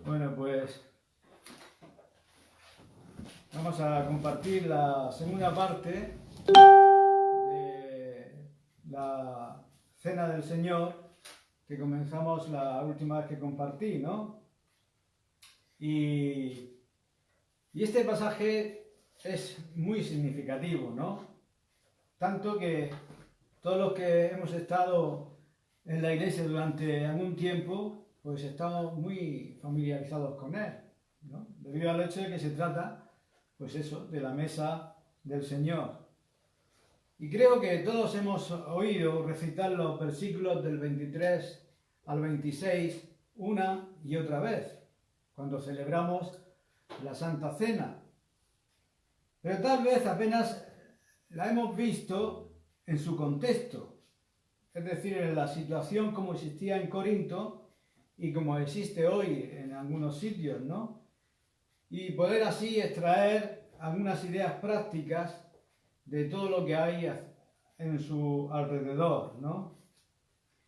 Bueno, pues vamos a compartir la segunda parte de la Cena del Señor que comenzamos la última vez que compartí, ¿no? Y este pasaje es muy significativo, ¿no? Tanto que todos los que hemos estado en la iglesia durante algún tiempo, pues estamos muy familiarizados con él, ¿no? Debido al hecho de que se trata, pues eso, de la mesa del Señor. Y creo que todos hemos oído recitar los versículos del 23 al 26 una y otra vez, cuando celebramos la Santa Cena. Pero tal vez apenas la hemos visto en su contexto, es decir, en la situación como existía en Corinto y como existe hoy en algunos sitios, ¿no? Y poder así extraer algunas ideas prácticas de todo lo que hay en su alrededor, ¿no?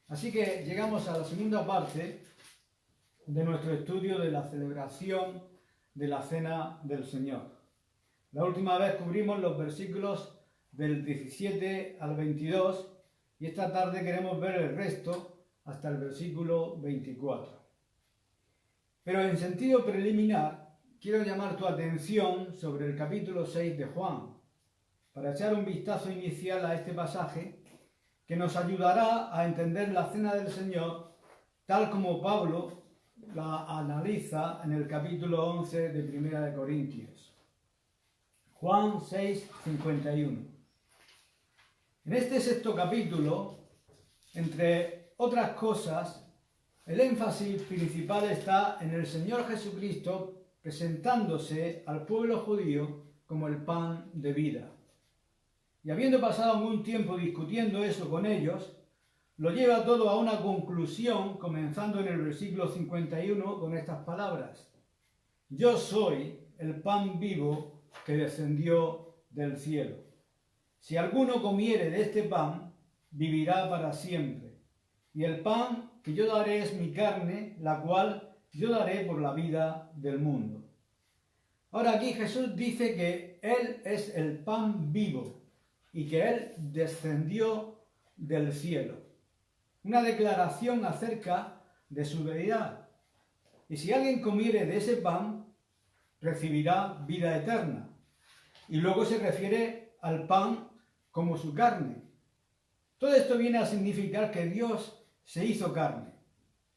Así que llegamos a la segunda parte de nuestro estudio de la celebración de la Cena del Señor. La última vez cubrimos los versículos del 17 al 22 y esta tarde queremos ver el resto hasta el versículo 24. Pero en sentido preliminar, quiero llamar tu atención sobre el capítulo 6 de Juan, para echar un vistazo inicial a este pasaje que nos ayudará a entender la Cena del Señor tal como Pablo la analiza en el capítulo 11 de Primera de Corintios. Juan 6, 51. En este sexto capítulo, entre otras cosas, el énfasis principal está en el Señor Jesucristo presentándose al pueblo judío como el pan de vida. Y habiendo pasado algún tiempo discutiendo eso con ellos, lo lleva todo a una conclusión, comenzando en el versículo 51 con estas palabras: Yo soy el pan vivo que descendió del cielo. Si alguno comiere de este pan, vivirá para siempre. Y el pan que yo daré es mi carne, la cual yo daré por la vida del mundo. Ahora aquí Jesús dice que Él es el pan vivo y que Él descendió del cielo. Una declaración acerca de su deidad. Y si alguien comiere de ese pan, recibirá vida eterna. Y luego se refiere al pan como su carne. Todo esto viene a significar que Dios se hizo carne,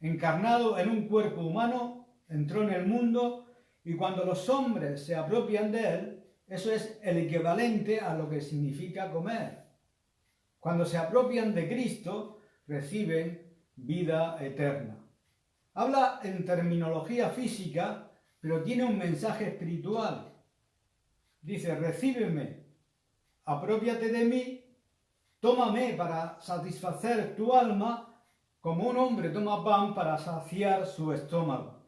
encarnado en un cuerpo humano, entró en el mundo y cuando los hombres se apropian de él, eso es el equivalente a lo que significa comer. Cuando se apropian de Cristo, reciben vida eterna. Habla en terminología física, pero tiene un mensaje espiritual. Dice: recíbeme, aprópiate de mí, tómame para satisfacer tu alma, como un hombre toma pan para saciar su estómago.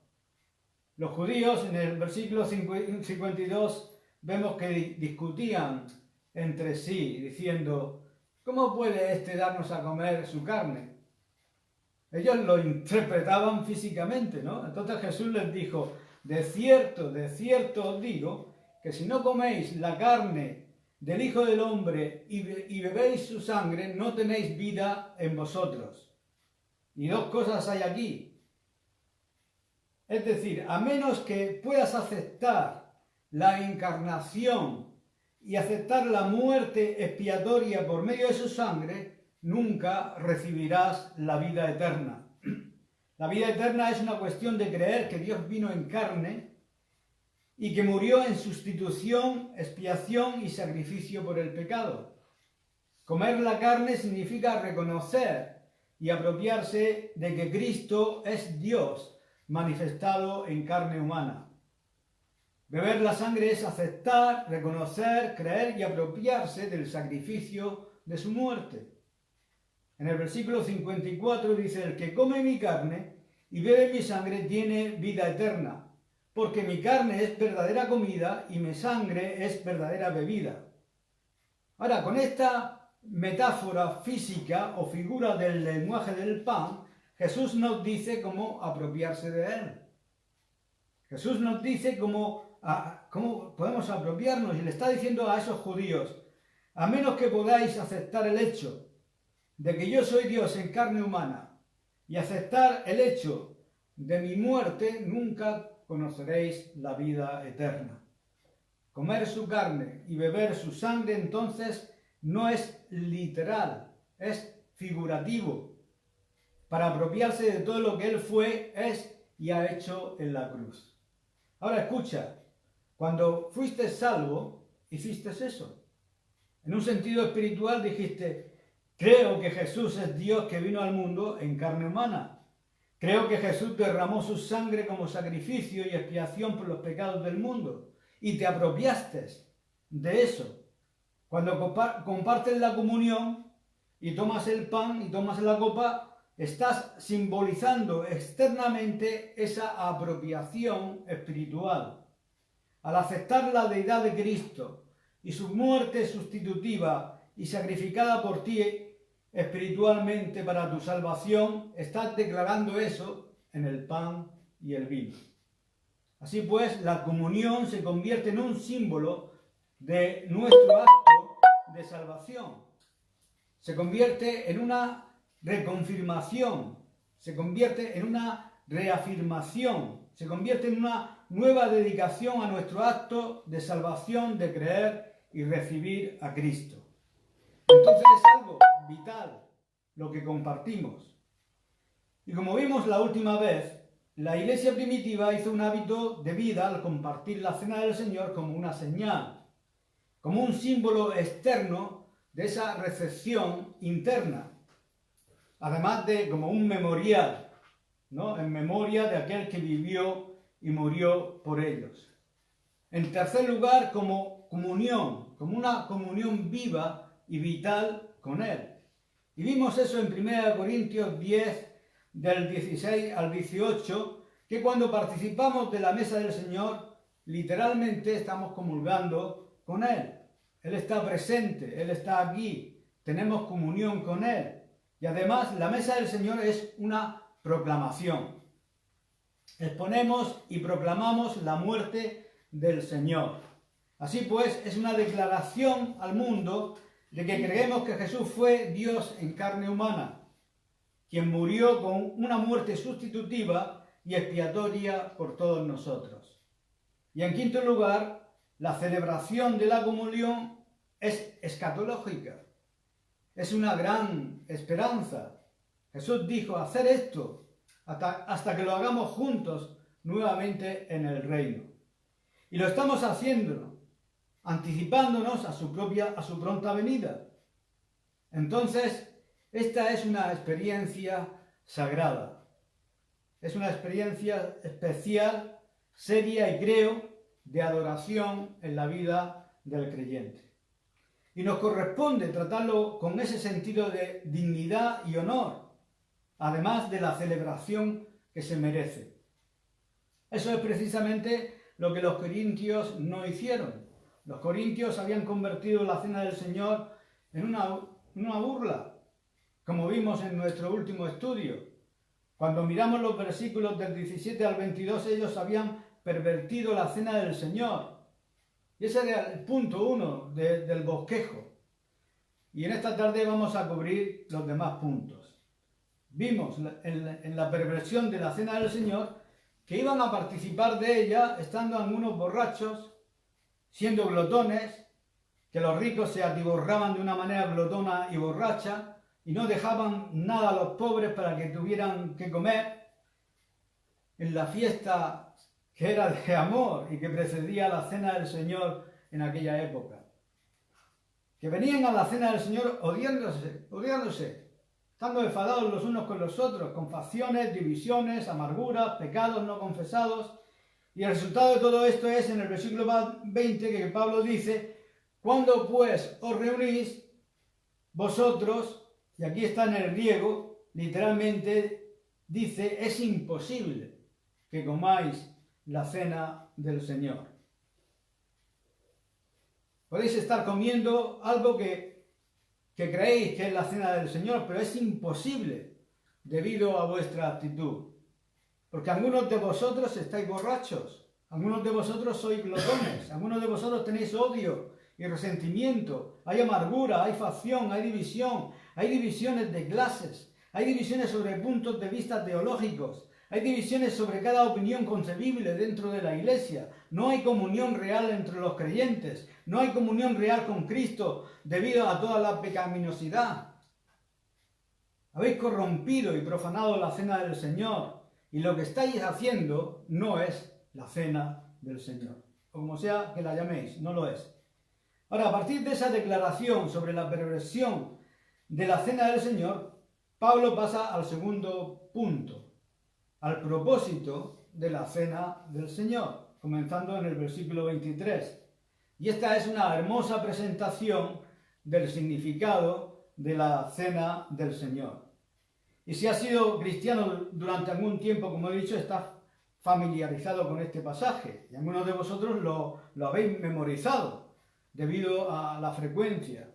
Los judíos en el versículo 52 vemos que discutían entre sí, diciendo: ¿cómo puede éste darnos a comer su carne? Ellos lo interpretaban físicamente, ¿no? Entonces Jesús les dijo: de cierto os digo, que si no coméis la carne del Hijo del Hombre y bebéis su sangre, no tenéis vida en vosotros. Y dos cosas hay aquí. Es decir, a menos que puedas aceptar la encarnación y aceptar la muerte expiatoria por medio de su sangre, nunca recibirás la vida eterna. La vida eterna es una cuestión de creer que Dios vino en carne y que murió en sustitución, expiación y sacrificio por el pecado. Comer la carne significa reconocer y apropiarse de que Cristo es Dios manifestado en carne humana. Beber la sangre es aceptar, reconocer, creer y apropiarse del sacrificio de su muerte. En el versículo 54 dice: el que come mi carne y bebe mi sangre tiene vida eterna, porque mi carne es verdadera comida y mi sangre es verdadera bebida. Ahora, con esta metáfora física o figura del lenguaje del pan, Jesús nos dice cómo apropiarse de él. Jesús nos dice cómo podemos apropiarnos, y le está diciendo a esos judíos: a menos que podáis aceptar el hecho de que yo soy Dios en carne humana y aceptar el hecho de mi muerte, nunca conoceréis la vida eterna. Comer su carne y beber su sangre entonces no es literal, es figurativo, para apropiarse de todo lo que él fue, es y ha hecho en la cruz. Ahora escucha, cuando fuiste salvo, hiciste eso. En un sentido espiritual dijiste: creo que Jesús es Dios que vino al mundo en carne humana. Creo que Jesús derramó su sangre como sacrificio y expiación por los pecados del mundo. Y te apropiaste de eso. Cuando compartes la comunión y tomas el pan y tomas la copa, estás simbolizando externamente esa apropiación espiritual. Al aceptar la deidad de Cristo y su muerte sustitutiva y sacrificada por ti espiritualmente para tu salvación, estás declarando eso en el pan y el vino. Así pues, la comunión se convierte en un símbolo de nuestro acto de salvación. Se convierte en una reconfirmación, se convierte en una reafirmación, se convierte en una nueva dedicación a nuestro acto de salvación, de creer y recibir a Cristo. Entonces es algo vital lo que compartimos. Y como vimos la última vez, la iglesia primitiva hizo un hábito de vida al compartir la cena del Señor como una señal, como un símbolo externo de esa recepción interna, además de como un memorial, ¿no?, en memoria de aquel que vivió y murió por ellos. En tercer lugar, como comunión, como una comunión viva y vital con Él. Y vimos eso en 1 Corintios 10, del 16 al 18, que cuando participamos de la mesa del Señor, literalmente estamos comulgando con Él. Él está presente, Él está aquí, tenemos comunión con Él. Y además la mesa del Señor es una proclamación. Exponemos y proclamamos la muerte del Señor. Así pues, es una declaración al mundo de que creemos que Jesús fue Dios en carne humana, quien murió con una muerte sustitutiva y expiatoria por todos nosotros. Y en quinto lugar, la celebración de la comunión es escatológica. Es una gran esperanza. Jesús dijo: hacer esto hasta que lo hagamos juntos nuevamente en el reino. Y lo estamos haciendo, anticipándonos a su pronta venida. Entonces, esta es una experiencia sagrada. Es una experiencia especial, seria y creo, de adoración en la vida del creyente. Y nos corresponde tratarlo con ese sentido de dignidad y honor, además de la celebración que se merece. Eso es precisamente lo que los corintios no hicieron. Los corintios habían convertido la cena del Señor en una burla, como vimos en nuestro último estudio. Cuando miramos los versículos del 17 al 22, ellos habían pervertido la cena del Señor. Y ese era el punto 1 del bosquejo. Y en esta tarde vamos a cubrir los demás puntos. Vimos en la perversión de la cena del Señor que iban a participar de ella estando algunos borrachos, siendo glotones, que los ricos se atiborraban de una manera glotona y borracha y no dejaban nada a los pobres para que tuvieran que comer en la fiesta que era de amor y que precedía la cena del Señor en aquella época. Que venían a la cena del Señor odiándose, estando enfadados los unos con los otros, con facciones, divisiones, amarguras, pecados no confesados. Y el resultado de todo esto es en el versículo 20 que Pablo dice: cuando pues os reunís vosotros, y aquí está en el griego, literalmente dice: es imposible que comáis la cena del Señor. Podéis estar comiendo algo que creéis que es la cena del Señor, pero es imposible. debido a vuestra actitud. Porque algunos de vosotros estáis borrachos, algunos de vosotros sois glotones, algunos de vosotros tenéis odio y resentimiento, hay amargura, hay facción, hay división, hay divisiones de clases, hay divisiones sobre puntos de vista teológicos, hay divisiones sobre cada opinión concebible dentro de la iglesia. No hay comunión real entre los creyentes, no hay comunión real con Cristo debido a toda la pecaminosidad. Habéis corrompido y profanado la cena del Señor, y lo que estáis haciendo no es la cena del Señor. O como sea que la llaméis, no lo es. Ahora, a partir de esa declaración sobre la perversión de la cena del Señor, Pablo pasa al segundo punto, al propósito de la cena del Señor, comenzando en el versículo 23. Y esta es una hermosa presentación del significado de la cena del Señor. Y si has sido cristiano durante algún tiempo, como he dicho, estás familiarizado con este pasaje. Y algunos de vosotros lo habéis memorizado debido a la frecuencia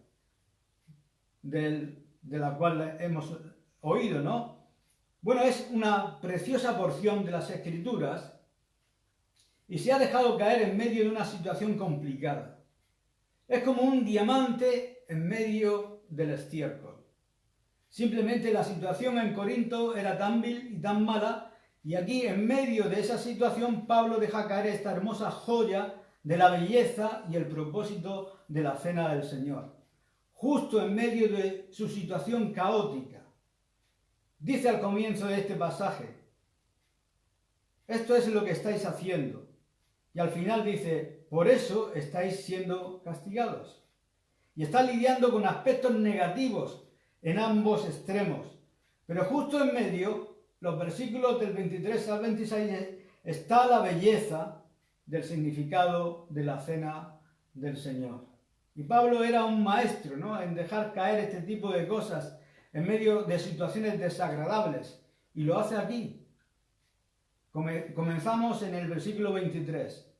de la cual hemos oído, ¿no? Bueno, es una preciosa porción de las Escrituras y se ha dejado caer en medio de una situación complicada. Es como un diamante en medio del estiércol. Simplemente la situación en Corinto era tan vil y tan mala, y aquí en medio de esa situación Pablo deja caer esta hermosa joya de la belleza y el propósito de la cena del Señor, justo en medio de su situación caótica. Dice al comienzo de este pasaje, esto es lo que estáis haciendo, y al final dice, por eso estáis siendo castigados. Y está lidiando con aspectos negativos en ambos extremos. Pero justo en medio, los versículos del 23 al 26, está la belleza del significado de la cena del Señor. Y Pablo era un maestro, ¿no?, en dejar caer este tipo de cosas en medio de situaciones desagradables. Y lo hace aquí. Comenzamos en el versículo 23.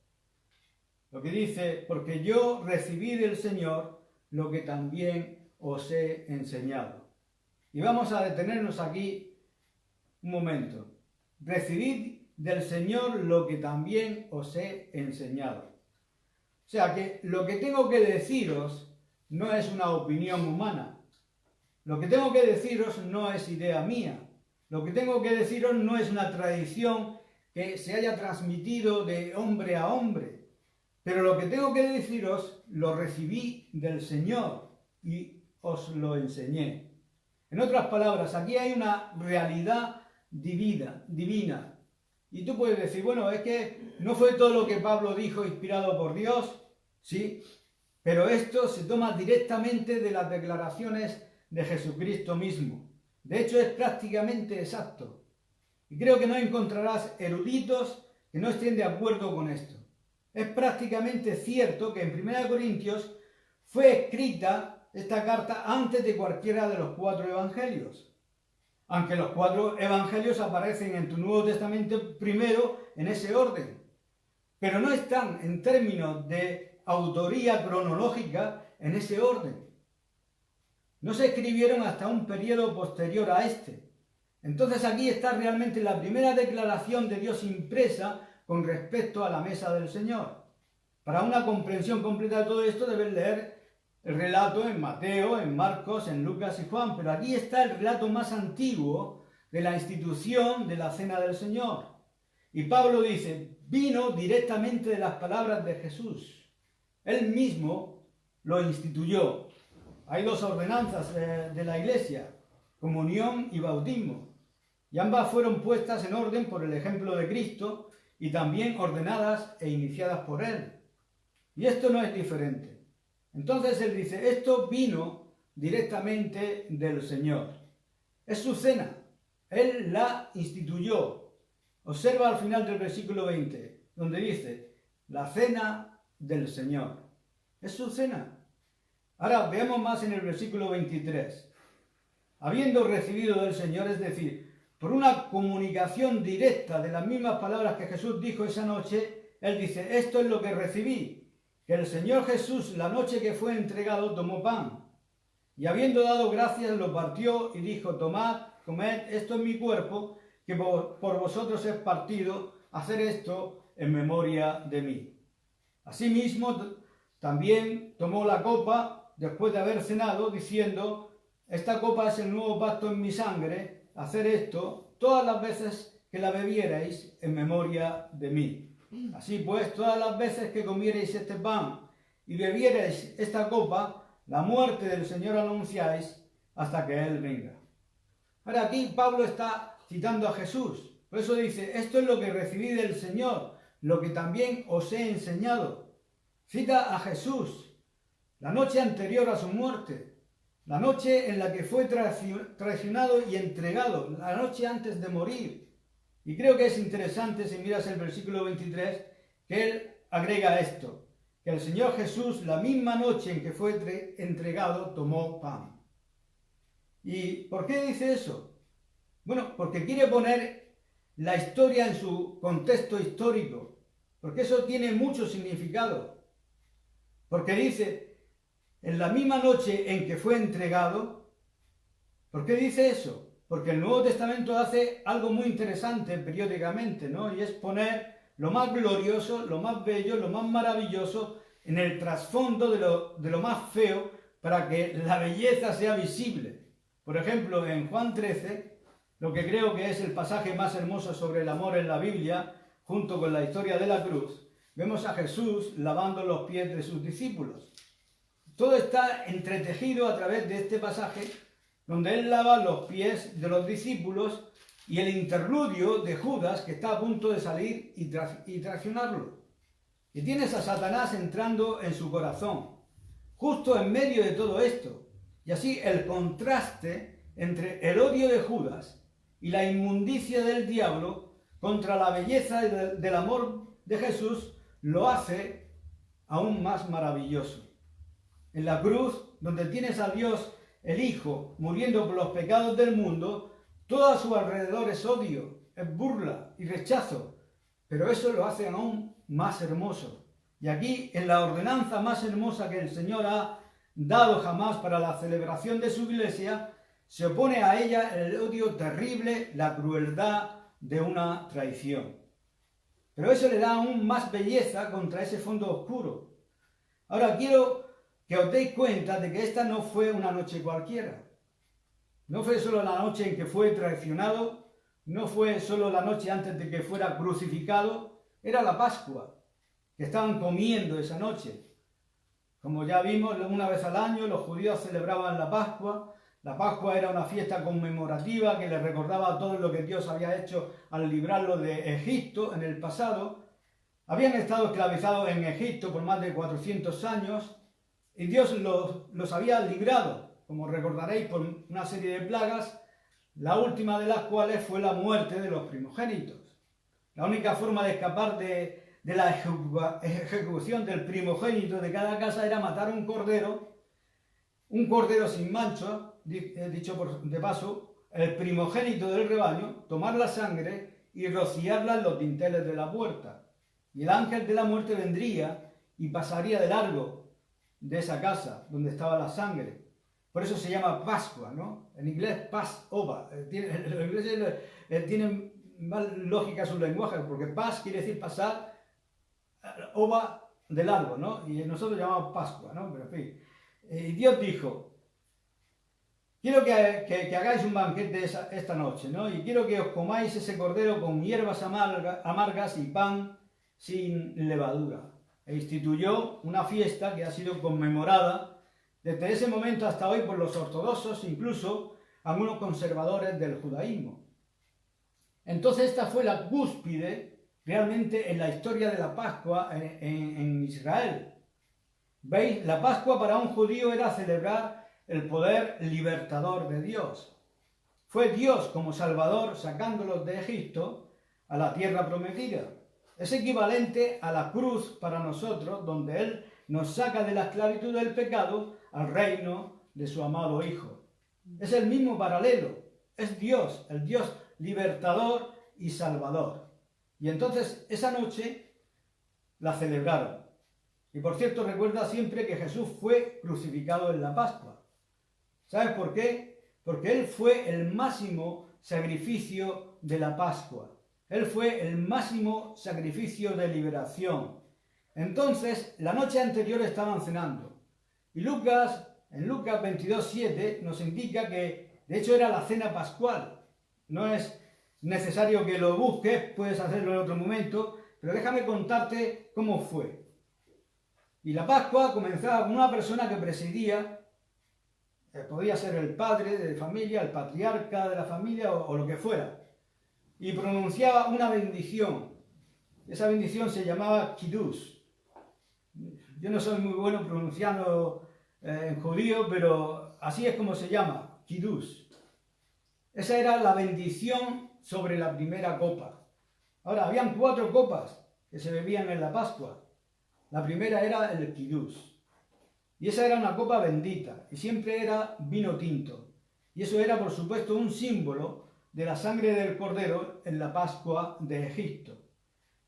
Lo que dice, porque yo recibí del Señor lo que también os he enseñado. Y vamos a detenernos aquí un momento. Recibid del Señor lo que también os he enseñado. O sea que lo que tengo que deciros no es una opinión humana. Lo que tengo que deciros no es idea mía. Lo que tengo que deciros no es una tradición que se haya transmitido de hombre a hombre. Pero lo que tengo que deciros lo recibí del Señor y os lo enseñé. En otras palabras, aquí hay una realidad divina. Y tú puedes decir, bueno, es que no fue todo lo que Pablo dijo inspirado por Dios, sí, pero esto se toma directamente de las declaraciones de Jesucristo mismo. De hecho, es prácticamente exacto. Y creo que no encontrarás eruditos que no estén de acuerdo con esto. Es prácticamente cierto que en 1 Corintios fue escrita esta carta antes de cualquiera de los 4 evangelios. Aunque los 4 evangelios aparecen en tu Nuevo Testamento primero en ese orden. Pero no están en términos de autoría cronológica en ese orden. No se escribieron hasta un periodo posterior a este. Entonces aquí está realmente la primera declaración de Dios impresa con respecto a la mesa del Señor. Para una comprensión completa de todo esto debes leer el relato en Mateo, en Marcos, en Lucas y Juan, pero aquí está el relato más antiguo de la institución de la cena del Señor. Y Pablo dice, vino directamente de las palabras de Jesús. Él mismo lo instituyó. Hay 2 ordenanzas de la iglesia, comunión y bautismo. Y ambas fueron puestas en orden por el ejemplo de Cristo y también ordenadas e iniciadas por Él. Y esto no es diferente. Entonces Él dice, esto vino directamente del Señor. Es su cena. Él la instituyó. Observa al final del versículo 20, donde dice, la cena del Señor. Es su cena. Ahora veamos más en el versículo 23. Habiendo recibido del Señor, es decir, por una comunicación directa de las mismas palabras que Jesús dijo esa noche, Él dice, esto es lo que recibí, que el Señor Jesús, la noche que fue entregado, tomó pan, y habiendo dado gracias, lo partió y dijo, tomad comed, esto es mi cuerpo, que por vosotros es partido, hacer esto en memoria de mí. Asimismo, también tomó la copa después de haber cenado, diciendo, esta copa es el nuevo pacto en mi sangre, hacer esto todas las veces que la bebierais en memoria de mí. Así pues, todas las veces que comierais este pan y bebierais esta copa, la muerte del Señor anunciáis hasta que Él venga. Ahora aquí Pablo está citando a Jesús. Por eso dice, esto es lo que recibí del Señor, lo que también os he enseñado. Cita a Jesús, la noche anterior a su muerte, la noche en la que fue traicionado y entregado, la noche antes de morir. Y creo que es interesante, si miras el versículo 23, que él agrega esto, que el Señor Jesús, la misma noche en que fue entregado, tomó pan. ¿Y por qué dice eso? Bueno, porque quiere poner la historia en su contexto histórico, porque eso tiene mucho significado. Porque dice, en la misma noche en que fue entregado, ¿por qué dice eso? Porque el Nuevo Testamento hace algo muy interesante periódicamente, ¿no? Y es poner lo más glorioso, lo más bello, lo más maravilloso en el trasfondo de lo más feo para que la belleza sea visible. Por ejemplo, en Juan 13, lo que creo que es el pasaje más hermoso sobre el amor en la Biblia, junto con la historia de la cruz, vemos a Jesús lavando los pies de sus discípulos. Todo está entretejido a través de este pasaje, donde él lava los pies de los discípulos y el interludio de Judas, que está a punto de salir y traicionarlo. Y tienes a Satanás entrando en su corazón, justo en medio de todo esto. Y así el contraste entre el odio de Judas y la inmundicia del diablo contra la belleza del amor de Jesús lo hace aún más maravilloso. En la cruz, donde tienes a Dios, el Hijo, muriendo por los pecados del mundo, todo a su alrededor es odio, es burla y rechazo, pero eso lo hace aún más hermoso. Y aquí, en la ordenanza más hermosa que el Señor ha dado jamás para la celebración de su iglesia, se opone a ella el odio terrible, la crueldad de una traición. Pero eso le da aún más belleza contra ese fondo oscuro. Ahora quiero que os deis cuenta de que esta no fue una noche cualquiera. No fue solo la noche en que fue traicionado, no fue solo la noche antes de que fuera crucificado, era la Pascua, que estaban comiendo esa noche. Como ya vimos, una vez al año los judíos celebraban la Pascua. La Pascua era una fiesta conmemorativa que les recordaba todo lo que Dios había hecho al librarlos de Egipto en el pasado. Habían estado esclavizados en Egipto por más de 400 años y Dios los había librado, como recordaréis, por una serie de plagas, la última de las cuales fue la muerte de los primogénitos. La única forma de escapar de la ejecución del primogénito de cada casa era matar un cordero sin mancha, dicho de paso, el primogénito del rebaño, tomar la sangre y rociarla en los dinteles de la puerta. Y el ángel de la muerte vendría y pasaría de largo de esa casa donde estaba la sangre. Por eso se llama Pascua, ¿no? En inglés Passover. Los ingleses tienen más lógica su lenguaje, porque Pas quiere decir pasar, ova de largo, ¿no? Y nosotros llamamos Pascua, ¿no? Pero en fin. Y Dios dijo, quiero que hagáis un banquete esta noche, ¿no? Y quiero que os comáis ese cordero con hierbas amargas y pan sin levadura. E instituyó una fiesta que ha sido conmemorada desde ese momento hasta hoy por los ortodoxos, incluso algunos conservadores del judaísmo. Entonces esta fue la cúspide realmente en la historia de la Pascua en Israel. ¿Veis? La Pascua para un judío era celebrar el poder libertador de Dios. Fue Dios como Salvador sacándolos de Egipto a la tierra prometida. Es equivalente a la cruz para nosotros, donde Él nos saca de la esclavitud del pecado al reino de su amado Hijo. Es el mismo paralelo. Es Dios, el Dios libertador y salvador. Y entonces esa noche la celebraron. Y por cierto, recuerda siempre que Jesús fue crucificado en la Pascua. ¿Sabes por qué? porque Él fue el máximo sacrificio de la Pascua. Él fue el máximo sacrificio de liberación. Entonces, la noche anterior estaban cenando. Y en Lucas 22:7 nos indica que, de hecho, era la cena pascual. No es necesario que lo busques, puedes hacerlo en otro momento, pero déjame contarte cómo fue. Y la Pascua comenzaba con una persona que presidía, podía ser el padre de familia, el patriarca de la familia o lo que fuera, y pronunciaba una bendición. Esa bendición se llamaba Kiddush. Yo no soy muy bueno pronunciando en judío, pero así es como se llama, Kiddush. Esa era la bendición sobre la primera copa. Ahora, habían 4 copas que se bebían en la Pascua. La primera era el Kiddush. Y esa era una copa bendita, y siempre era vino tinto. Y eso era, por supuesto, un símbolo de la sangre del Cordero en la Pascua de Egipto.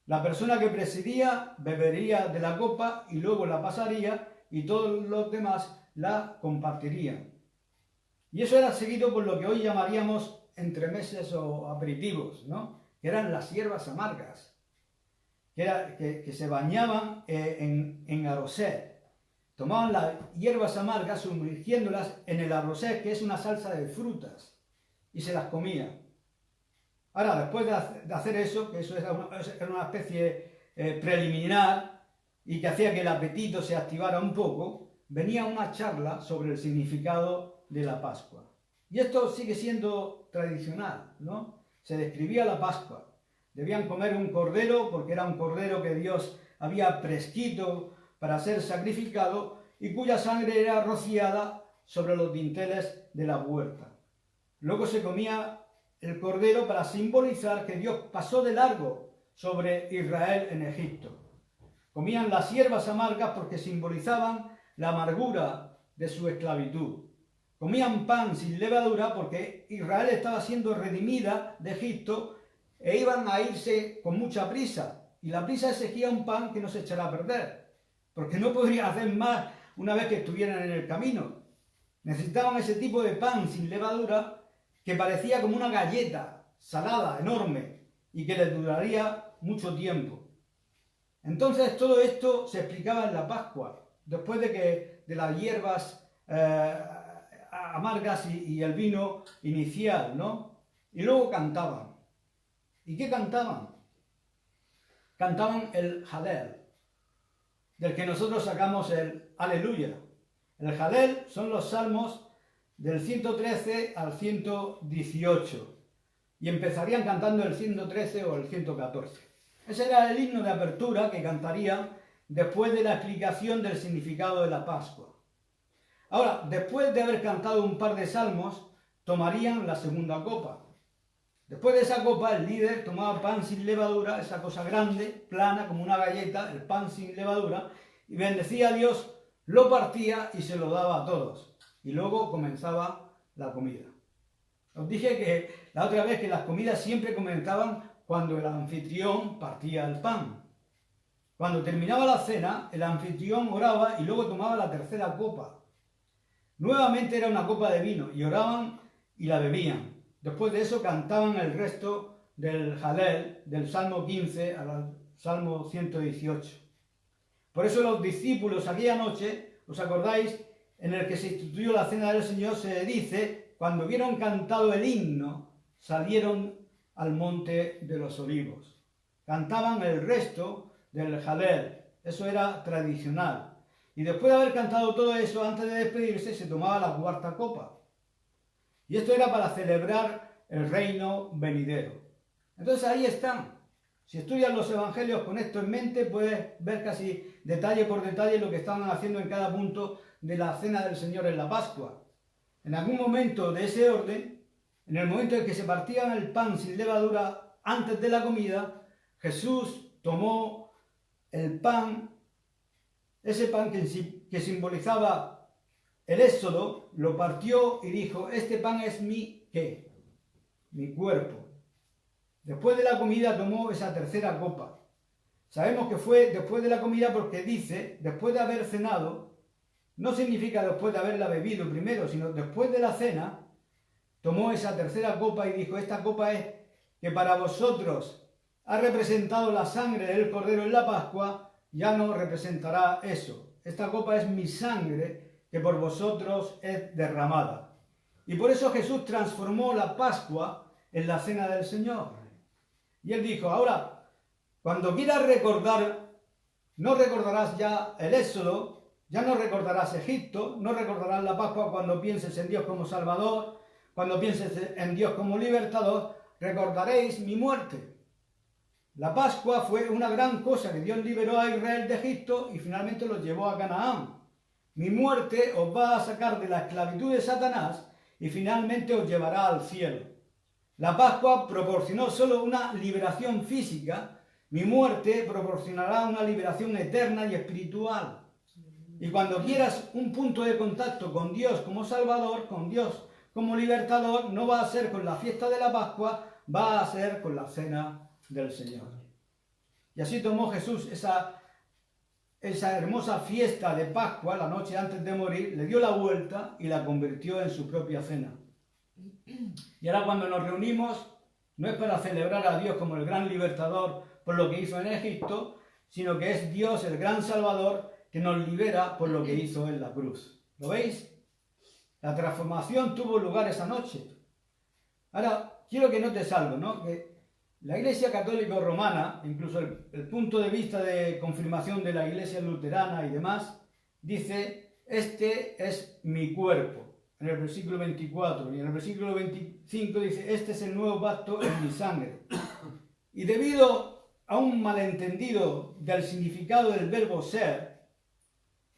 La persona que presidía bebería de la copa y luego la pasaría y todos los demás la compartirían. Y eso era seguido por lo que hoy llamaríamos entremeses o aperitivos, ¿no? Que eran las hierbas amargas, que se bañaban en arrosé. Tomaban las hierbas amargas sumergiéndolas en el arrosé, que es una salsa de frutas, y se las comían. Ahora, después de hacer eso, que eso era una especie preliminar y que hacía que el apetito se activara un poco, venía una charla sobre el significado de la Pascua. Y esto sigue siendo tradicional, ¿no? Se describía la Pascua. Debían comer un cordero porque era un cordero que Dios había prescrito para ser sacrificado y cuya sangre era rociada sobre los dinteles de la puerta. Luego se comía el cordero para simbolizar que Dios pasó de largo sobre Israel en Egipto. Comían las hierbas amargas porque simbolizaban la amargura de su esclavitud. Comían pan sin levadura porque Israel estaba siendo redimida de Egipto e iban a irse con mucha prisa. Y la prisa exigía un pan que no se echara a perder, porque no podrían hacer más una vez que estuvieran en el camino. Necesitaban ese tipo de pan sin levadura que parecía como una galleta salada, enorme, y que les duraría mucho tiempo. Entonces todo esto se explicaba en la Pascua, después de las hierbas amargas y el vino inicial, ¿no? Y luego cantaban. ¿Y qué cantaban? Cantaban el Halel, del que nosotros sacamos el Aleluya. El Halel son los salmos del 113 al 118 y empezarían cantando el 113 o el 114. Ese era el himno de apertura que cantarían después de la explicación del significado de la Pascua. Ahora, después de haber cantado un par de salmos, tomarían la segunda copa. Después de esa copa, el líder tomaba pan sin levadura, esa cosa grande, plana, como una galleta, el pan sin levadura, y bendecía a Dios, lo partía y se lo daba a todos. Y luego comenzaba la comida. Os dije que la otra vez que las comidas siempre comenzaban cuando el anfitrión partía el pan. Cuando terminaba la cena, el anfitrión oraba y luego tomaba la tercera copa. Nuevamente era una copa de vino y oraban y la bebían. Después de eso cantaban el resto del Halel, del Salmo 15 al Salmo 118. Por eso los discípulos aquella noche, ¿os acordáis? En el que se instituyó la cena del Señor, se dice, cuando hubieron cantado el himno, salieron al monte de los olivos. Cantaban el resto del Halel, eso era tradicional. Y después de haber cantado todo eso, antes de despedirse, se tomaba la cuarta copa. Y esto era para celebrar el reino venidero. Entonces ahí están. Si estudias los evangelios con esto en mente, puedes ver casi detalle por detalle lo que estaban haciendo en cada punto de la cena del Señor en la Pascua. En algún momento de ese orden, en el momento en que se partían el pan sin levadura antes de la comida, Jesús tomó el pan, ese pan que simbolizaba el éxodo, lo partió y dijo, este pan es ¿qué? Mi cuerpo. Después de la comida tomó esa tercera copa. Sabemos que fue después de la comida porque dice, después de haber cenado, no significa después de haberla bebido primero, sino después de la cena, tomó esa tercera copa y dijo, esta copa es que para vosotros ha representado la sangre del Cordero en la Pascua, ya no representará eso. Esta copa es mi sangre que por vosotros es derramada. Y por eso Jesús transformó la Pascua en la cena del Señor. Y él dijo, ahora, cuando quieras recordar, no recordarás ya el Éxodo, ya no recordarás Egipto, no recordarás la Pascua cuando pienses en Dios como Salvador, cuando pienses en Dios como Libertador, recordaréis mi muerte. La Pascua fue una gran cosa que Dios liberó a Israel de Egipto y finalmente los llevó a Canaán. Mi muerte os va a sacar de la esclavitud de Satanás y finalmente os llevará al cielo. La Pascua proporcionó solo una liberación física, mi muerte proporcionará una liberación eterna y espiritual. Y cuando quieras un punto de contacto con Dios como Salvador, con Dios como Libertador, no va a ser con la fiesta de la Pascua, va a ser con la cena del Señor. Y así tomó Jesús esa hermosa fiesta de Pascua, la noche antes de morir, le dio la vuelta y la convirtió en su propia cena. Y ahora cuando nos reunimos, no es para celebrar a Dios como el gran libertador por lo que hizo en Egipto, sino que es Dios el gran Salvador que nos libera por lo que hizo en la cruz. ¿Lo veis? La transformación tuvo lugar esa noche. Ahora, quiero que notes algo, ¿no? Que la Iglesia Católica Romana, incluso el punto de vista de confirmación de la Iglesia Luterana y demás, dice, este es mi cuerpo, en el versículo 24, y en el versículo 25 dice, este es el nuevo pacto en mi sangre. Y debido a un malentendido del significado del verbo ser,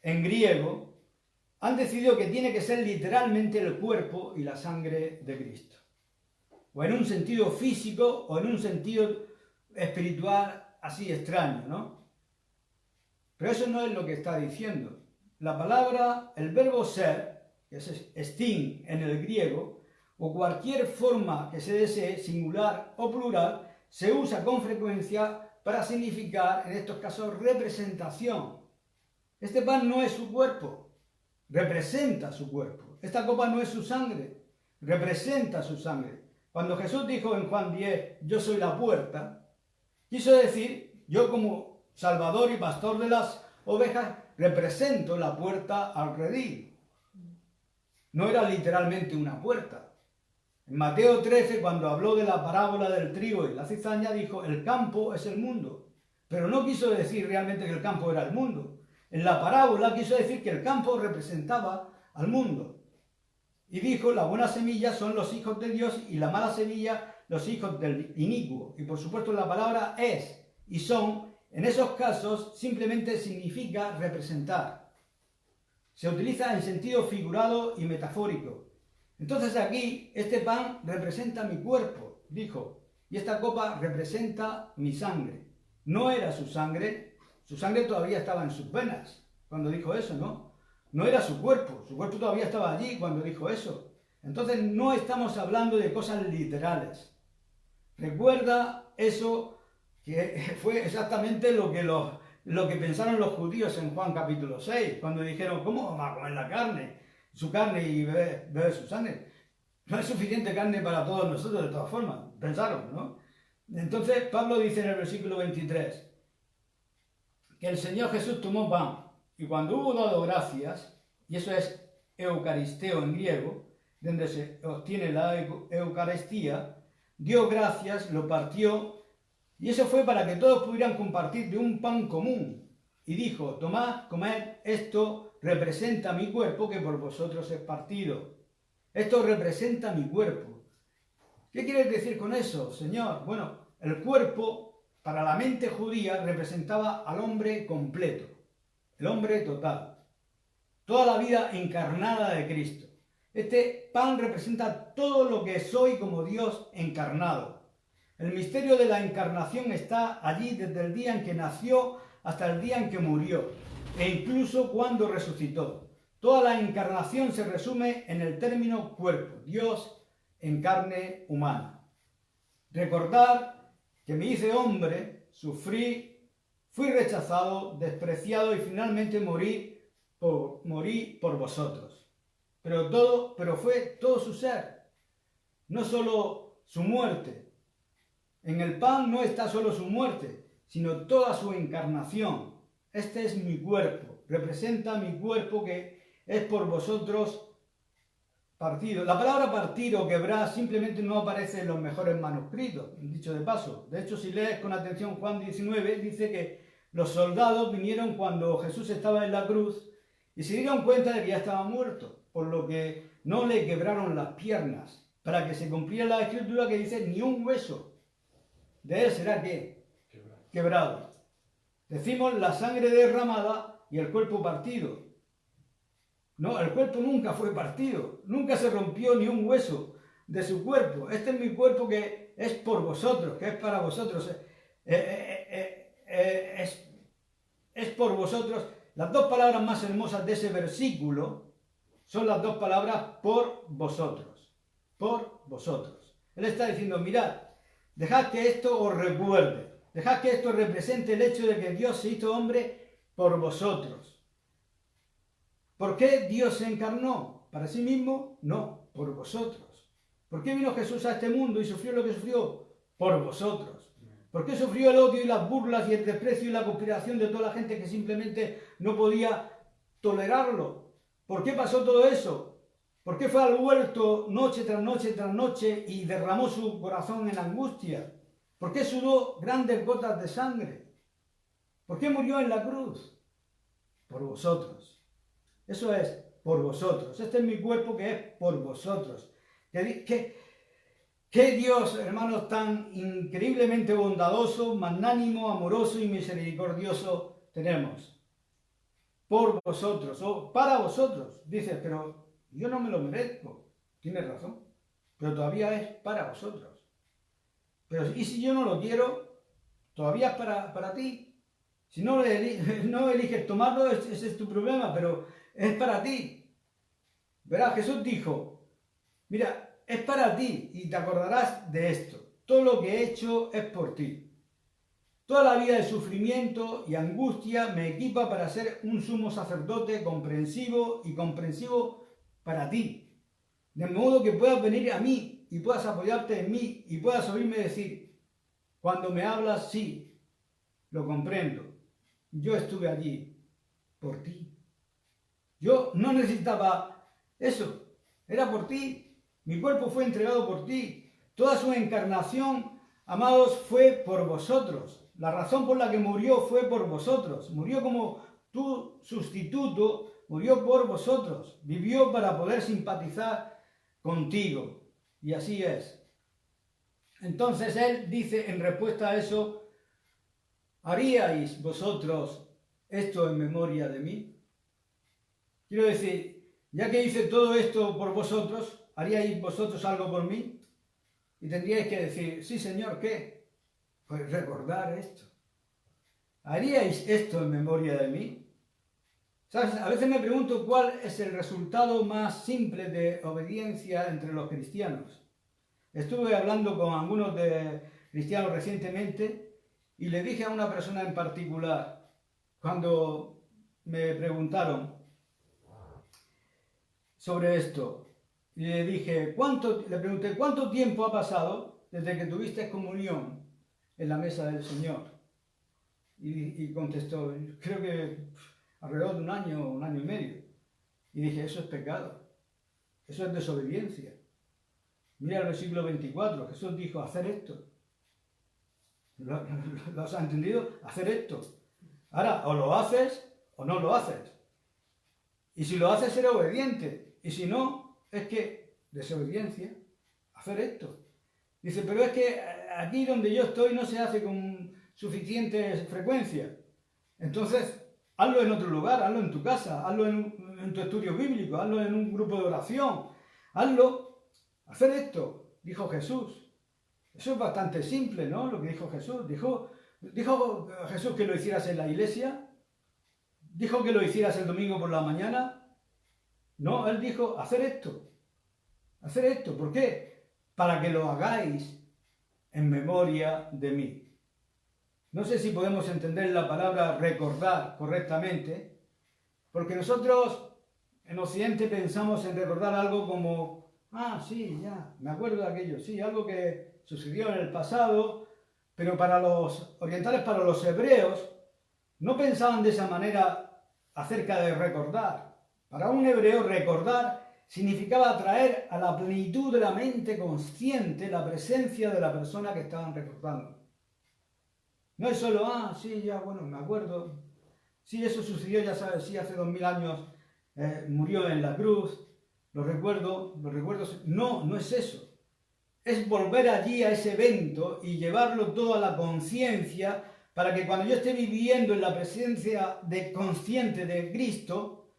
en griego, han decidido que tiene que ser literalmente el cuerpo y la sangre de Cristo. O en un sentido físico o en un sentido espiritual así extraño, ¿no? Pero eso no es lo que está diciendo. La palabra, el verbo ser, que es estin en el griego, o cualquier forma que se desee, singular o plural, se usa con frecuencia para significar, en estos casos, representación. Este pan no es su cuerpo, representa su cuerpo. Esta copa no es su sangre, representa su sangre. Cuando Jesús dijo en Juan 10, yo soy la puerta, quiso decir, yo como salvador y pastor de las ovejas, represento la puerta al redil. No era literalmente una puerta. En Mateo 13, cuando habló de la parábola del trigo y la cizaña, dijo, el campo es el mundo. Pero no quiso decir realmente que el campo era el mundo. En la parábola quiso decir que el campo representaba al mundo. Y dijo, la buena semilla son los hijos de Dios y la mala semilla los hijos del inicuo. Y por supuesto la palabra es y son, en esos casos, simplemente significa representar. Se utiliza en sentido figurado y metafórico. Entonces aquí, este pan representa mi cuerpo, dijo, y esta copa representa mi sangre. No era su sangre todavía estaba en sus venas cuando dijo eso, ¿no? No era su cuerpo todavía estaba allí cuando dijo eso. Entonces no estamos hablando de cosas literales. Recuerda eso que fue exactamente lo que pensaron los judíos en Juan capítulo 6, cuando dijeron, ¿cómo vamos a comer la carne? Su carne y beber su sangre. No es suficiente carne para todos nosotros de todas formas, pensaron, ¿no? Entonces Pablo dice en el versículo 23 que el Señor Jesús tomó pan y cuando hubo dado gracias, y eso es eucaristeo en griego, donde se obtiene la Eucaristía, dio gracias, lo partió, y eso fue para que todos pudieran compartir de un pan común. Y dijo, tomad, comed, esto representa mi cuerpo que por vosotros es partido. Esto representa mi cuerpo. ¿Qué quieres decir con eso, Señor? Bueno, el cuerpo para la mente judía representaba al hombre completo, el hombre total, toda la vida encarnada de Cristo. Este pan representa todo lo que soy como Dios encarnado. El misterio de la encarnación está allí desde el día en que nació hasta el día en que murió, e incluso cuando resucitó. Toda la encarnación se resume en el término cuerpo, Dios en carne humana. Recordar que me hice hombre, sufrí, fui rechazado, despreciado y finalmente morí por vosotros. Pero fue todo su ser. no solo su muerte. En el pan no está solo su muerte, sino toda su encarnación. Este es mi cuerpo, representa mi cuerpo que es por vosotros partido. La palabra partir o quebrar simplemente no aparece en los mejores manuscritos, dicho de paso. De hecho, si lees con atención Juan 19, dice que los soldados vinieron cuando Jesús estaba en la cruz y se dieron cuenta de que ya estaba muerto, por lo que no le quebraron las piernas, para que se cumpliera la escritura que dice, ni un hueso de él será ¿qué? Quebrado. Decimos la sangre derramada y el cuerpo partido. No, el cuerpo nunca fue partido, nunca se rompió ni un hueso de su cuerpo. Este es mi cuerpo que es por vosotros, que es para vosotros. Es por vosotros. Las dos palabras más hermosas de ese versículo son las dos palabras por vosotros. Por vosotros. Él está diciendo, mirad, dejad que esto os recuerde, dejad que esto represente el hecho de que Dios se hizo hombre por vosotros. ¿Por qué Dios se encarnó? ¿Para sí mismo? No, por vosotros. ¿Por qué vino Jesús a este mundo y sufrió lo que sufrió? Por vosotros. ¿Por qué sufrió el odio y las burlas y el desprecio y la conspiración de toda la gente que simplemente no podía tolerarlo? ¿Por qué pasó todo eso? ¿Por qué fue al huerto noche tras noche tras noche y derramó su corazón en angustia? ¿Por qué sudó grandes gotas de sangre? ¿Por qué murió en la cruz? Por vosotros. Eso es por vosotros. Este es mi cuerpo que es por vosotros. ¿Qué Dios, hermanos, tan increíblemente bondadoso, magnánimo, amoroso y misericordioso tenemos? Por vosotros, o para vosotros. Dices, pero yo no me lo merezco. Tienes razón. Pero todavía es para vosotros. Pero ¿y si yo no lo quiero? Todavía es para ti. Si no eliges tomarlo, ese es tu problema, pero es para ti. Verás, Jesús dijo, mira, es para ti y te acordarás de esto. Todo lo que he hecho es por ti. Toda la vida de sufrimiento y angustia me equipa para ser un sumo sacerdote comprensivo para ti. De modo que puedas venir a mí y puedas apoyarte en mí y puedas oírme decir, cuando me hablas, sí, lo comprendo. Yo estuve allí por ti. Yo no necesitaba eso, era por ti. Mi cuerpo fue entregado por ti. Toda su encarnación, amados, fue por vosotros. La razón por la que murió fue por vosotros. Murió como tu sustituto, murió por vosotros. Vivió para poder simpatizar contigo. Y así es. Entonces él dice en respuesta a eso, ¿haríais vosotros esto en memoria de mí? Quiero decir, ya que hice todo esto por vosotros, ¿haríais vosotros algo por mí? Y tendríais que decir, sí, Señor, ¿qué? Pues recordar esto. ¿Haríais esto en memoria de mí? ¿Sabes? A veces me pregunto cuál es el resultado más simple de obediencia entre los cristianos. Estuve hablando con algunos de cristianos recientemente y le dije a una persona en particular, cuando me preguntaron sobre esto, y le pregunté, ¿cuánto tiempo ha pasado desde que tuviste comunión en la mesa del Señor? Y contestó, creo que alrededor de un año y medio. Y dije, eso es pecado, eso es desobediencia. Mira el versículo 24, Jesús dijo, hacer esto. ¿Lo has entendido? Hacer esto. Ahora, o lo haces o no lo haces. Y si lo haces, será obediente. Y si no, es que desobediencia, hacer esto. Dice, pero es que aquí donde yo estoy no se hace con suficiente frecuencia. Entonces, hazlo en otro lugar, hazlo en tu casa, hazlo en tu estudio bíblico, hazlo en un grupo de oración. Hacer esto, dijo Jesús. Eso es bastante simple, ¿no? Lo que dijo Jesús. ¿Dijo Jesús que lo hicieras en la iglesia? ¿Dijo que lo hicieras el domingo por la mañana? No, él dijo, hacer esto. Hacer esto. ¿Por qué? Para que lo hagáis en memoria de mí. No sé si podemos entender la palabra recordar correctamente, porque nosotros en Occidente pensamos en recordar algo como Ah, sí, ya, me acuerdo de aquello, sí, algo que sucedió en el pasado, pero para los orientales, para los hebreos, no pensaban de esa manera acerca de recordar. Para un hebreo, recordar significaba traer a la plenitud de la mente consciente la presencia de la persona que estaban recordando. No es solo, sí, ya, bueno, me acuerdo. Sí, eso sucedió, ya sabes, sí, hace 2000 años murió en la cruz, lo recuerdo, los recuerdos. No, no es eso. Es volver allí a ese evento y llevarlo todo a la conciencia para que cuando yo esté viviendo en la presencia consciente de Cristo,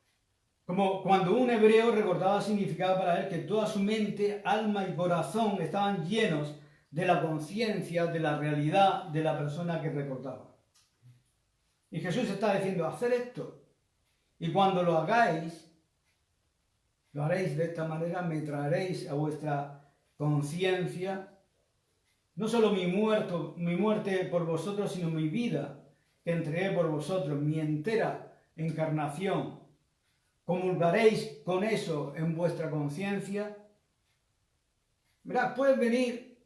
como cuando un hebreo recordaba, significaba para él que toda su mente, alma y corazón estaban llenos de la conciencia, de la realidad de la persona que recordaba. Y Jesús está diciendo, hacer esto. Y cuando lo hagáis, lo haréis de esta manera, me traeréis a vuestra conciencia no solo mi muerte por vosotros, sino mi vida que entregué por vosotros, mi entera encarnación. ¿Comulgaréis con eso en vuestra conciencia? Mirad, puedes venir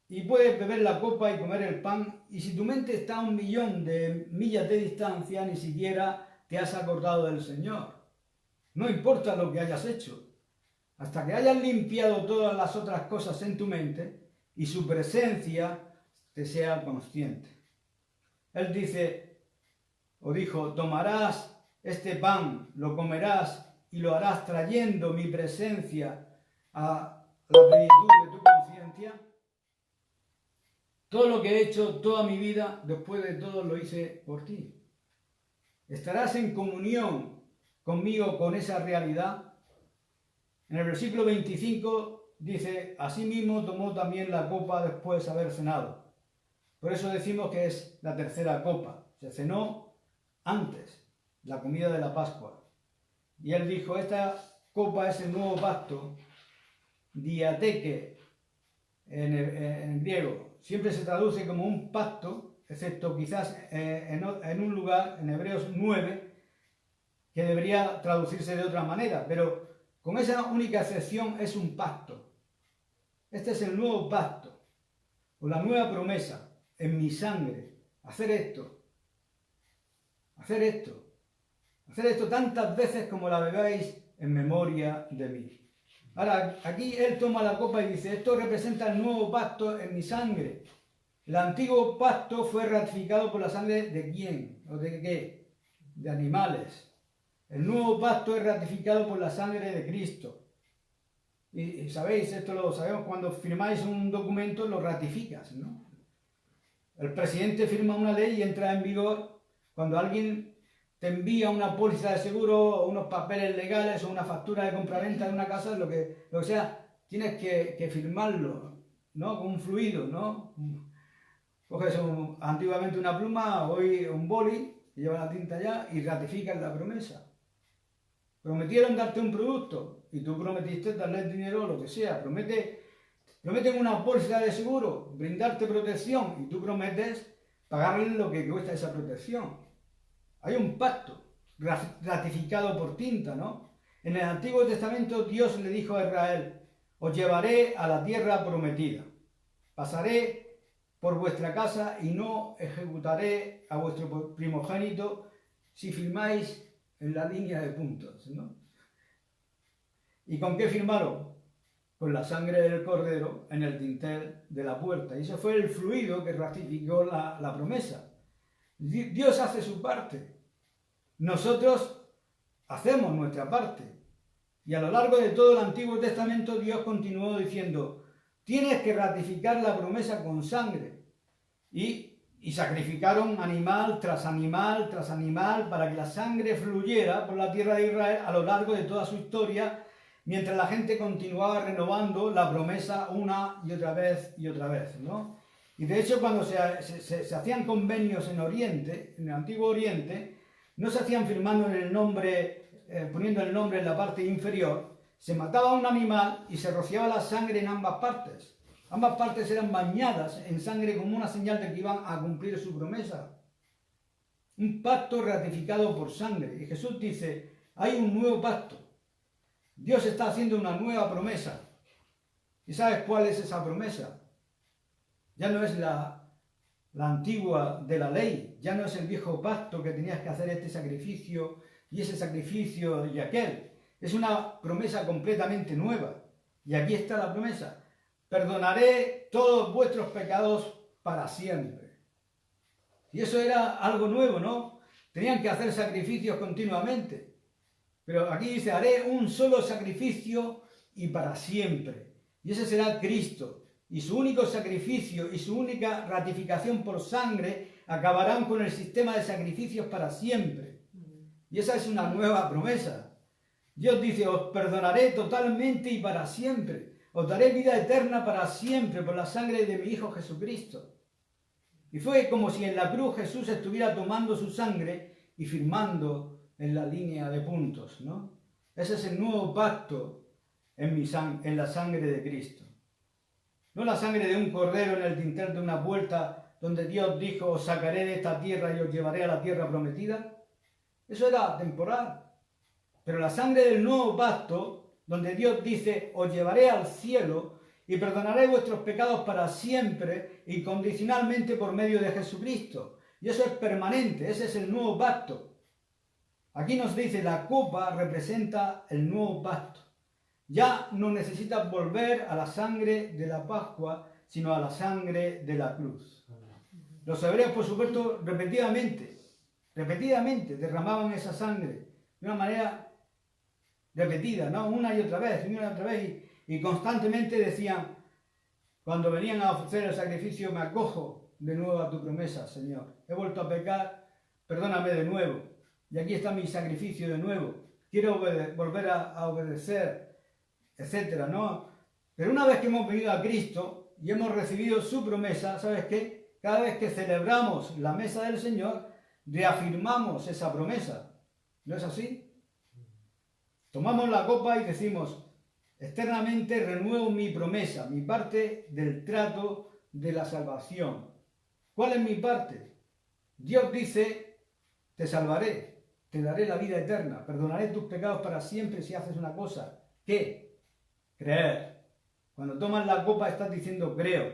y puedes beber la copa y comer el pan, y si tu mente está a 1.000.000 de millas de distancia, ni siquiera te has acordado del Señor. No importa lo que hayas hecho, hasta que hayas limpiado todas las otras cosas en tu mente y su presencia te sea consciente. Él dice, o dijo, tomarás este pan, lo comerás y lo harás trayendo mi presencia a la plenitud de tu conciencia. Todo lo que he hecho toda mi vida, después de todo lo hice por ti. Estarás en comunión conmigo con esa realidad. En el versículo 25 dice, asimismo tomó también la copa después de haber cenado. Por eso decimos que es la tercera copa. Se cenó antes, la comida de la Pascua. Y él dijo, esta copa es el nuevo pacto, diateke en griego. Siempre se traduce como un pacto, excepto quizás en un lugar, en Hebreos 9, que debería traducirse de otra manera, pero con esa única excepción es un pacto. Este es el nuevo pacto, o la nueva promesa, en mi sangre. Hacer esto. Hacer esto. Hacer esto tantas veces como la bebáis en memoria de mí. Ahora, aquí él toma la copa y dice, esto representa el nuevo pacto en mi sangre. El antiguo pacto fue ratificado por la sangre ¿de quién? ¿O de qué? De animales. El nuevo pacto es ratificado por la sangre de Cristo. Y sabéis, esto lo sabemos, cuando firmáis un documento lo ratificas, ¿no? El presidente firma una ley y entra en vigor cuando alguien te envía una póliza de seguro, unos papeles legales o una factura de compraventa de una casa, lo que sea, tienes que firmarlo, ¿no? Con un fluido, ¿no? Coges antiguamente una pluma, hoy un boli, llevas la tinta allá y ratificas la promesa. Prometieron darte un producto y tú prometiste darle dinero o lo que sea. Prometen una póliza de seguro, brindarte protección y tú prometes pagarle lo que cuesta esa protección. Hay un pacto ratificado por tinta, ¿no? En el Antiguo Testamento Dios le dijo a Israel, os llevaré a la tierra prometida, pasaré por vuestra casa y no ejecutaré a vuestro primogénito si firmáis en la línea de puntos, ¿no? ¿Y con qué firmaron? Con la sangre del cordero en el dintel de la puerta. Y ese fue el fluido que ratificó la promesa. Dios hace su parte. Nosotros hacemos nuestra parte. Y a lo largo de todo el Antiguo Testamento Dios continuó diciendo, tienes que ratificar la promesa con sangre. Y sacrificaron animal tras animal tras animal para que la sangre fluyera por la tierra de Israel a lo largo de toda su historia, mientras la gente continuaba renovando la promesa una y otra vez, ¿no? Y de hecho cuando se hacían convenios en Oriente, en el Antiguo Oriente, no se hacían firmando en el nombre, poniendo el nombre en la parte inferior, se mataba un animal y se rociaba la sangre en ambas partes. Ambas partes eran bañadas en sangre como una señal de que iban a cumplir su promesa. Un pacto ratificado por sangre. Y Jesús dice, hay un nuevo pacto. Dios está haciendo una nueva promesa. ¿Y sabes cuál es esa promesa? Ya no es la antigua de la ley, ya no es el viejo pacto que tenías que hacer este sacrificio y ese sacrificio y aquel. Es una promesa completamente nueva. Y aquí está la promesa. Perdonaré todos vuestros pecados para siempre. Y eso era algo nuevo, ¿no? Tenían que hacer sacrificios continuamente. Pero aquí dice, haré un solo sacrificio y para siempre. Y ese será Cristo. Y su único sacrificio y su única ratificación por sangre acabarán con el sistema de sacrificios para siempre. Y esa es una nueva promesa. Dios dice, os perdonaré totalmente y para siempre. Os daré vida eterna para siempre por la sangre de mi Hijo Jesucristo. Y fue como si en la cruz Jesús estuviera tomando su sangre y firmando en la línea de puntos, ¿no? Ese es el nuevo pacto en la sangre de Cristo. No la sangre de un cordero en el dintel de una puerta donde Dios dijo, os sacaré de esta tierra y os llevaré a la tierra prometida. Eso era temporal. Pero la sangre del nuevo pacto, donde Dios dice, os llevaré al cielo y perdonaré vuestros pecados para siempre, incondicionalmente por medio de Jesucristo. Y eso es permanente, ese es el nuevo pacto. Aquí nos dice, la copa representa el nuevo pacto. Ya no necesitas volver a la sangre de la Pascua, sino a la sangre de la cruz. Los hebreos, por supuesto, repetidamente derramaban esa sangre de una manera repetida, ¿no? Una y otra vez, y constantemente decían, cuando venían a ofrecer el sacrificio, me acojo de nuevo a tu promesa, Señor. He vuelto a pecar, perdóname de nuevo. Y aquí está mi sacrificio de nuevo. Quiero volver a obedecer, etcétera, ¿no? Pero una vez que hemos venido a Cristo y hemos recibido su promesa, ¿sabes qué? Cada vez que celebramos la mesa del Señor, reafirmamos esa promesa. ¿No es así? Tomamos la copa y decimos, externamente renuevo mi promesa, mi parte del trato de la salvación. ¿Cuál es mi parte? Dios dice, te salvaré, te daré la vida eterna, perdonaré tus pecados para siempre si haces una cosa. ¿Qué? Creer. Cuando tomas la copa estás diciendo, creo,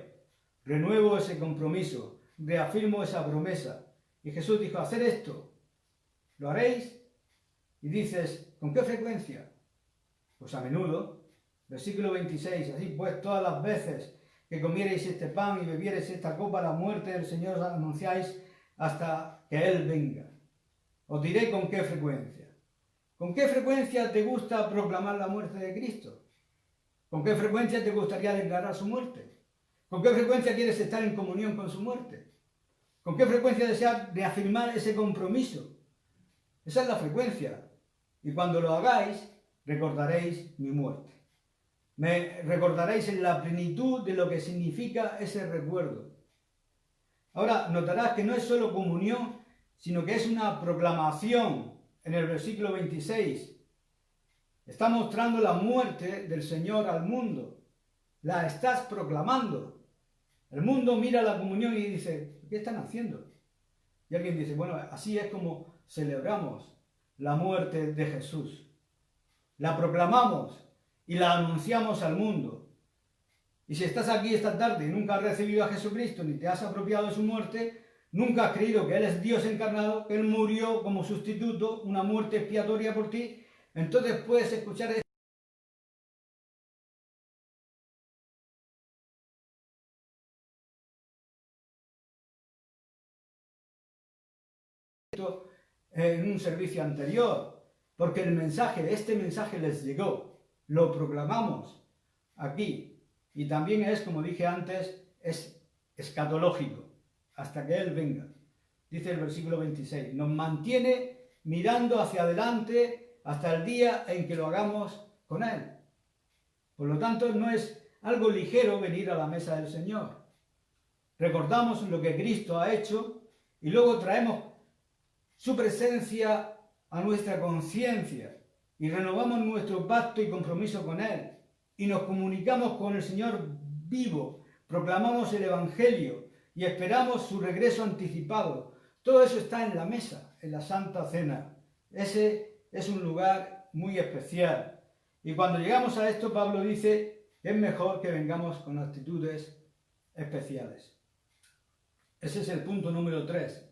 renuevo ese compromiso, reafirmo esa promesa. Y Jesús dijo, hacer esto, ¿lo haréis? Y dices, ¿con qué frecuencia? Pues a menudo. Versículo 26, así pues todas las veces que comiereis este pan y bebiereis esta copa, la muerte del Señor os anunciáis hasta que Él venga. Os diré con qué frecuencia. ¿Con qué frecuencia te gusta proclamar la muerte de Cristo? ¿Con qué frecuencia te gustaría declarar su muerte? ¿Con qué frecuencia quieres estar en comunión con su muerte? ¿Con qué frecuencia deseas reafirmar ese compromiso? Esa es la frecuencia. Y cuando lo hagáis, recordaréis mi muerte. Me recordaréis en la plenitud de lo que significa ese recuerdo. Ahora, notarás que no es solo comunión, sino que es una proclamación. En el versículo 26, está mostrando la muerte del Señor al mundo. La estás proclamando. El mundo mira la comunión y dice, ¿qué están haciendo? Y alguien dice, bueno, así es como celebramos la muerte de Jesús. La proclamamos y la anunciamos al mundo. Y si estás aquí esta tarde y nunca has recibido a Jesucristo ni te has apropiado de su muerte, nunca has creído que Él es Dios encarnado, que Él murió como sustituto, una muerte expiatoria por ti, entonces puedes escuchar esto en un servicio anterior, porque este mensaje les llegó, lo proclamamos aquí, y también es, como dije antes, es escatológico, hasta que Él venga. Dice el versículo 26, nos mantiene mirando hacia adelante hasta el día en que lo hagamos con Él. Por lo tanto, no es algo ligero venir a la mesa del Señor. Recordamos lo que Cristo ha hecho y luego traemos su presencia a nuestra conciencia y renovamos nuestro pacto y compromiso con Él y nos comunicamos con el Señor vivo, proclamamos el Evangelio y esperamos su regreso anticipado. Todo eso está en la mesa, en la Santa Cena. Ese es un lugar muy especial. Y cuando llegamos a esto, Pablo dice que es mejor que vengamos con actitudes especiales. Ese es el punto número 3,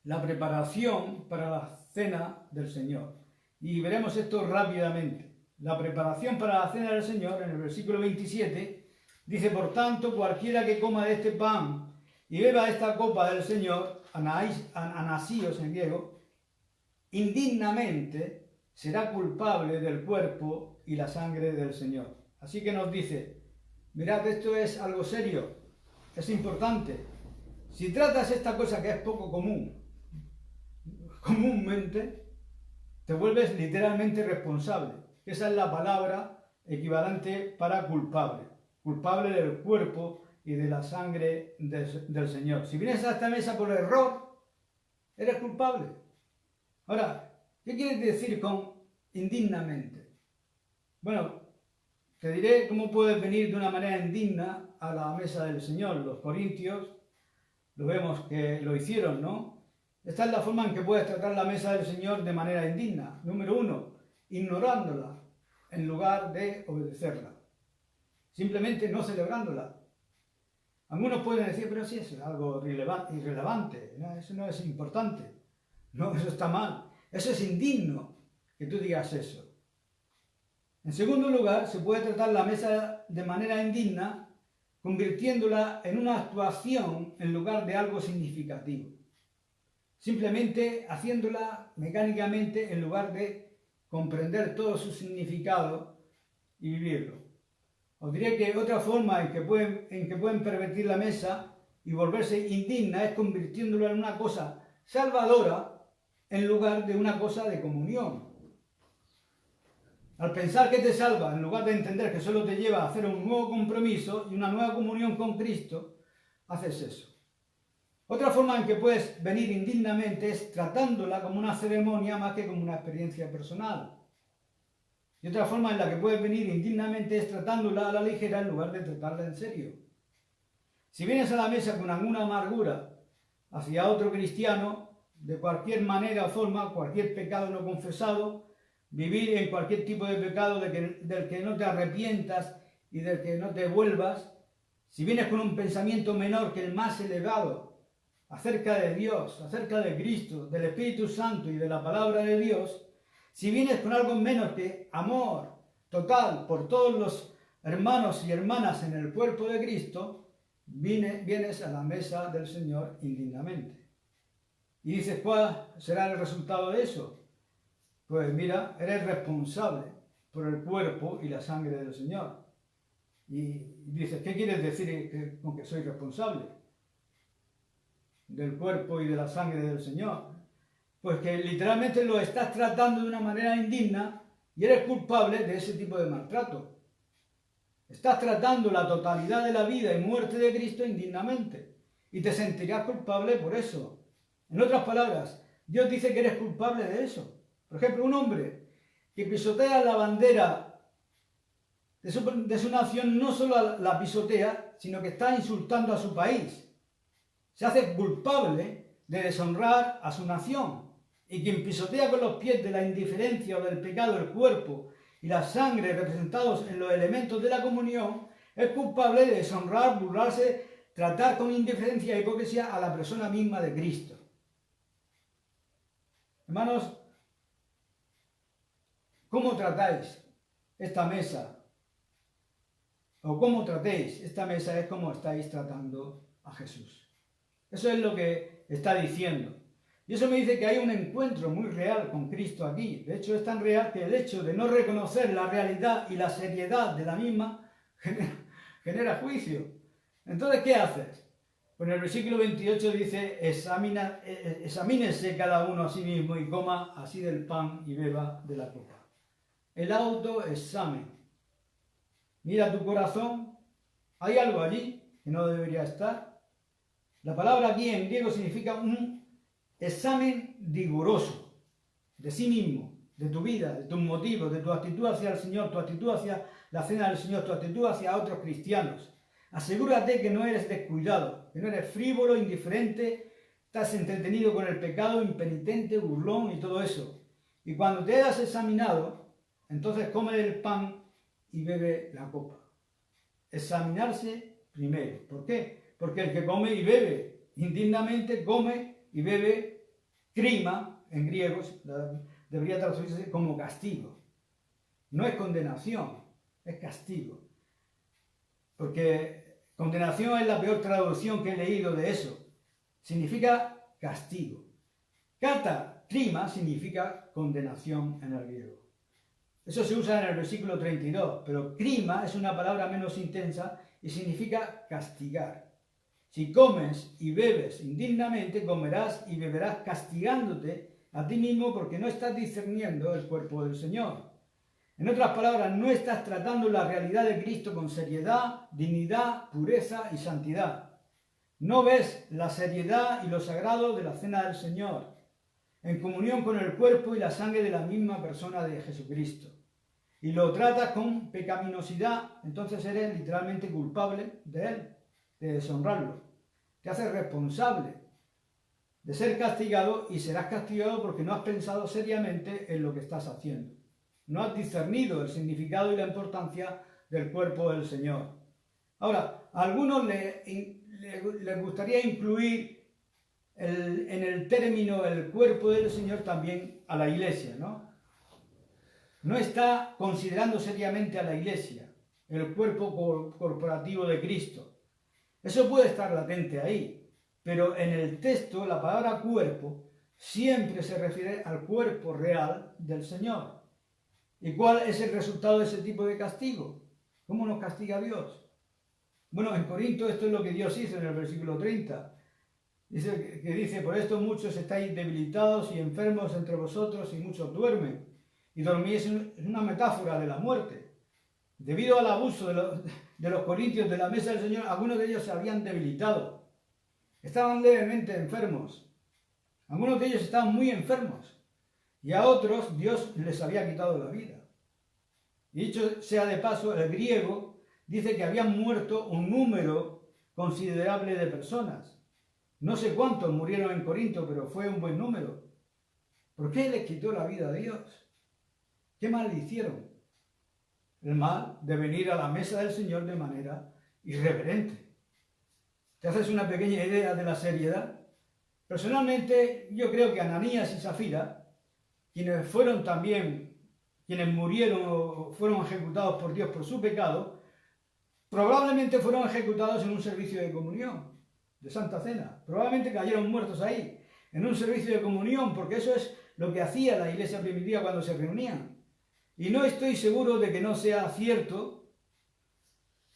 la preparación para la cena del Señor. Y veremos esto rápidamente. La preparación para la cena del Señor, en el versículo 27, dice: por tanto, cualquiera que coma de este pan y beba esta copa del Señor, anasíos en griego, indignamente será culpable del cuerpo y la sangre del Señor. Así que nos dice, mirad, esto es algo serio, es importante. Si tratas esta cosa que es poco común, comúnmente, te vuelves literalmente responsable. Esa es la palabra equivalente para culpable. Culpable del cuerpo y de la sangre del Señor. Si vienes a esta mesa por error, eres culpable. Ahora, ¿qué quieres decir con indignamente? Bueno, te diré cómo puedes venir de una manera indigna a la mesa del Señor. Los corintios, lo vemos que lo hicieron, ¿no? Esta es la forma en que puedes tratar la mesa del Señor de manera indigna. Número 1, ignorándola en lugar de obedecerla. Simplemente no celebrándola. Algunos pueden decir, pero sí, es algo irrelevante, ¿no? Eso no es importante. No, eso está mal. Eso es indigno que tú digas eso. En segundo lugar, se puede tratar la mesa de manera indigna, convirtiéndola en una actuación en lugar de algo significativo. Simplemente haciéndola mecánicamente en lugar de comprender todo su significado y vivirlo. Os diré que otra forma en que pueden pervertir la mesa y volverse indigna es convirtiéndola en una cosa salvadora en lugar de una cosa de comunión. Al pensar que te salva, en lugar de entender que solo te lleva a hacer un nuevo compromiso y una nueva comunión con Cristo, haces eso. Otra forma en que puedes venir indignamente es tratándola como una ceremonia más que como una experiencia personal. Y otra forma en la que puedes venir indignamente es tratándola a la ligera en lugar de tratarla en serio. Si vienes a la mesa con alguna amargura hacia otro cristiano, de cualquier manera o forma, cualquier pecado no confesado, vivir en cualquier tipo de pecado del que no te arrepientas y del que no te vuelvas, si vienes con un pensamiento menor que el más elevado acerca de Dios, acerca de Cristo, del Espíritu Santo y de la palabra de Dios, si vienes con algo menos que amor total por todos los hermanos y hermanas en el cuerpo de Cristo, vienes a la mesa del Señor indignamente. Y dices, ¿cuál será el resultado de eso? Pues mira, eres responsable por el cuerpo y la sangre del Señor. Y dices, ¿qué quieres decir con que soy responsable del cuerpo y de la sangre del Señor? Pues que literalmente lo estás tratando de una manera indigna y eres culpable de ese tipo de maltrato. Estás tratando la totalidad de la vida y muerte de Cristo indignamente y te sentirás culpable por eso. En otras palabras, Dios dice que eres culpable de eso. Por ejemplo, un hombre que pisotea la bandera de su nación no solo la pisotea, sino que está insultando a su país. Se hace culpable de deshonrar a su nación. Y quien pisotea con los pies de la indiferencia o del pecado el cuerpo y la sangre representados en los elementos de la comunión, es culpable de deshonrar, burlarse, tratar con indiferencia e hipocresía a la persona misma de Cristo. Hermanos, ¿cómo tratáis esta mesa? O cómo tratéis esta mesa es como estáis tratando a Jesús. Eso es lo que está diciendo. Y eso me dice que hay un encuentro muy real con Cristo aquí. De hecho, es tan real que el hecho de no reconocer la realidad y la seriedad de la misma genera juicio. Entonces, ¿qué haces? Pues en el versículo 28 dice, examínese cada uno a sí mismo y coma así del pan y beba de la copa. El autoexamen. Mira tu corazón. ¿Hay algo allí que no debería estar? La palabra aquí en griego significa un examen riguroso de sí mismo, de tu vida, de tus motivos, de tu actitud hacia el Señor, tu actitud hacia la cena del Señor, tu actitud hacia otros cristianos. Asegúrate que no eres descuidado, que no eres frívolo, indiferente, estás entretenido con el pecado, impenitente, burlón y todo eso. Y cuando te hayas examinado, entonces come el pan y bebe la copa. Examinarse primero. ¿Por qué? Porque el que come y bebe indignamente, come y bebe crima, en griego, debería traducirse como castigo. No es condenación, es castigo. Porque condenación es la peor traducción que he leído de eso. Significa castigo. Crima significa condenación en el griego. Eso se usa en el versículo 32, pero crima es una palabra menos intensa y significa castigar. Si comes y bebes indignamente, comerás y beberás castigándote a ti mismo porque no estás discerniendo el cuerpo del Señor. En otras palabras, no estás tratando la realidad de Cristo con seriedad, dignidad, pureza y santidad. No ves la seriedad y lo sagrado de la cena del Señor, en comunión con el cuerpo y la sangre de la misma persona de Jesucristo. Y lo tratas con pecaminosidad, entonces eres literalmente culpable de él, de deshonrarlo. Te haces responsable de ser castigado y serás castigado porque no has pensado seriamente en lo que estás haciendo. No has discernido el significado y la importancia del cuerpo del Señor. Ahora, a algunos les gustaría incluir en el término el cuerpo del Señor también a la iglesia, ¿no? No está considerando seriamente a la iglesia, el cuerpo corporativo de Cristo. Eso puede estar latente ahí, pero en el texto la palabra cuerpo siempre se refiere al cuerpo real del Señor. ¿Y cuál es el resultado de ese tipo de castigo? ¿Cómo nos castiga Dios? Bueno, en Corinto esto es lo que Dios hizo en el versículo 30. Dice, por esto muchos estáis debilitados y enfermos entre vosotros y muchos duermen. Y dormir es una metáfora de la muerte. Debido al abuso de los corintios de la mesa del Señor, algunos de ellos se habían debilitado. Estaban levemente enfermos. Algunos de ellos estaban muy enfermos. Y a otros Dios les había quitado la vida. Y dicho sea de paso, el griego dice que habían muerto un número considerable de personas. No sé cuántos murieron en Corinto, pero fue un buen número. ¿Por qué les quitó la vida a Dios? ¿Qué mal le hicieron? El mal de venir a la mesa del Señor de manera irreverente. ¿Te haces una pequeña idea de la seriedad? Personalmente, yo creo que Ananías y Zafira, quienes murieron o fueron ejecutados por Dios por su pecado, probablemente fueron ejecutados en un servicio de comunión, de Santa Cena. Probablemente cayeron muertos ahí, en un servicio de comunión, porque eso es lo que hacía la iglesia primitiva cuando se reunían. Y no estoy seguro de que no sea cierto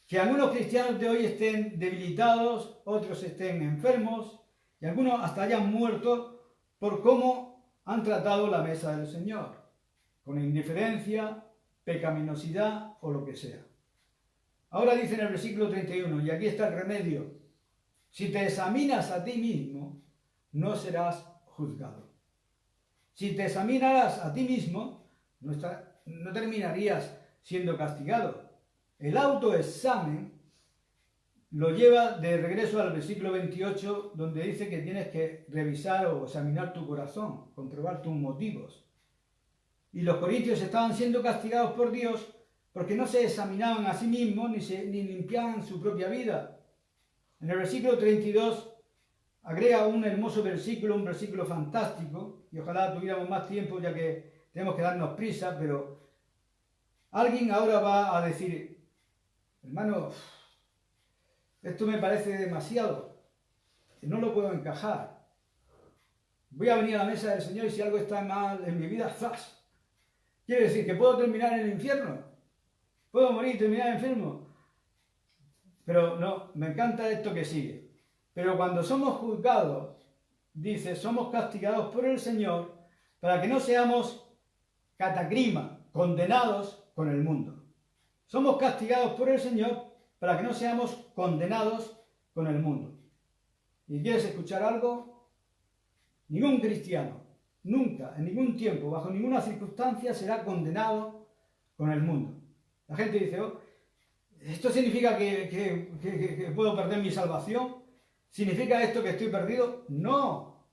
que algunos cristianos de hoy estén debilitados, otros estén enfermos, y algunos hasta hayan muerto por cómo han tratado la mesa del Señor, con indiferencia, pecaminosidad o lo que sea. Ahora dice en el versículo 31, y aquí está el remedio: si te examinas a ti mismo, no serás juzgado. Si te examinarás a ti mismo, no terminarías siendo castigado. El autoexamen lo lleva de regreso al versículo 28, donde dice que tienes que revisar o examinar tu corazón, comprobar tus motivos. Y los corintios estaban siendo castigados por Dios porque no se examinaban a sí mismos ni limpiaban su propia vida. En el versículo 32 agrega un hermoso versículo, un versículo fantástico, y ojalá tuviéramos más tiempo ya que tenemos que darnos prisa, pero alguien ahora va a decir: hermano, esto me parece demasiado, no lo puedo encajar. Voy a venir a la mesa del Señor y si algo está mal en mi vida, ¡zas! Quiere decir que puedo terminar en el infierno, puedo morir y terminar enfermo. Pero no, me encanta esto que sigue. Pero cuando somos juzgados, dice, somos castigados por el Señor para que no seamos catacrima, condenados con el mundo. Somos castigados por el Señor para que no seamos condenados con el mundo. ¿Y quieres escuchar algo? Ningún cristiano, nunca, en ningún tiempo, bajo ninguna circunstancia, será condenado con el mundo. La gente dice, oh, ¿esto significa que puedo perder mi salvación? ¿Significa esto que estoy perdido? No.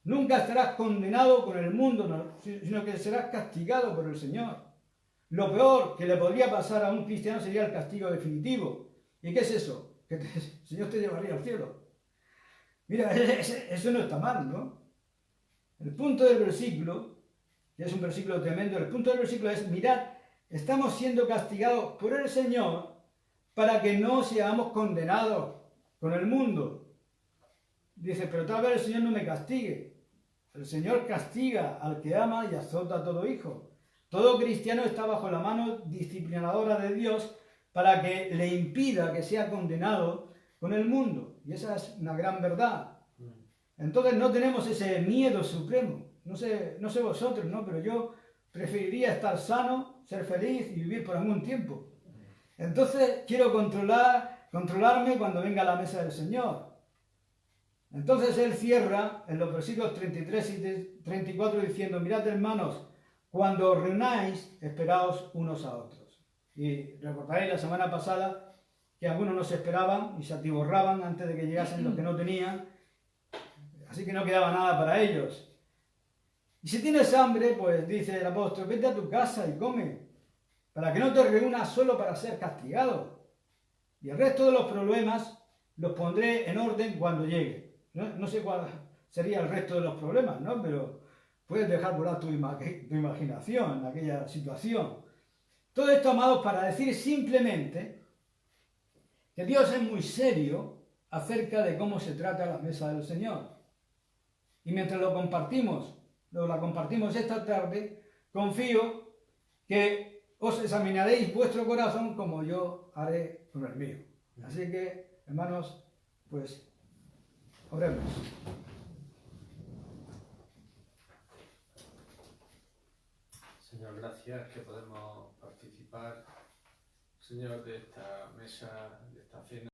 Nunca estarás condenado con el mundo, sino que serás castigado por el Señor. lo peor que le podría pasar a un cristiano sería el castigo definitivo. ¿Y qué es eso? Que el Señor te llevaría al cielo. Mira, eso no está mal, ¿no? El punto del versículo, que es un versículo tremendo, el punto del versículo es, mirad, estamos siendo castigados por el Señor para que no seamos condenados con el mundo. Dice, pero tal vez el Señor no me castigue. El Señor castiga al que ama y azota a todo hijo. Todo cristiano está bajo la mano disciplinadora de Dios para que le impida que sea condenado con el mundo. Y esa es una gran verdad. Entonces no tenemos ese miedo supremo. No sé vosotros, ¿no? Pero yo preferiría estar sano, ser feliz y vivir por algún tiempo. Entonces quiero controlarme cuando venga a la mesa del Señor. Entonces él cierra en los versículos 33 y 34 diciendo, mirad hermanos, cuando os reunáis, esperaos unos a otros. Y recordaréis la semana pasada que algunos no se esperaban y se atiborraban antes de que llegasen los que no tenían, así que no quedaba nada para ellos. Y si tienes hambre, pues dice el apóstol, vete a tu casa y come, para que no te reúnas solo para ser castigado. Y el resto de los problemas los pondré en orden cuando llegue. No sé cuál sería el resto de los problemas, ¿no? Pero puedes dejar volar tu imaginación en aquella situación. Todo esto, amados, para decir simplemente que Dios es muy serio acerca de cómo se trata la mesa del Señor. Y mientras la compartimos esta tarde, confío que os examinaréis vuestro corazón como yo haré con el mío. Así que, hermanos, pues oremos. Señor, gracias que podemos participar, Señor, de esta mesa, de esta cena.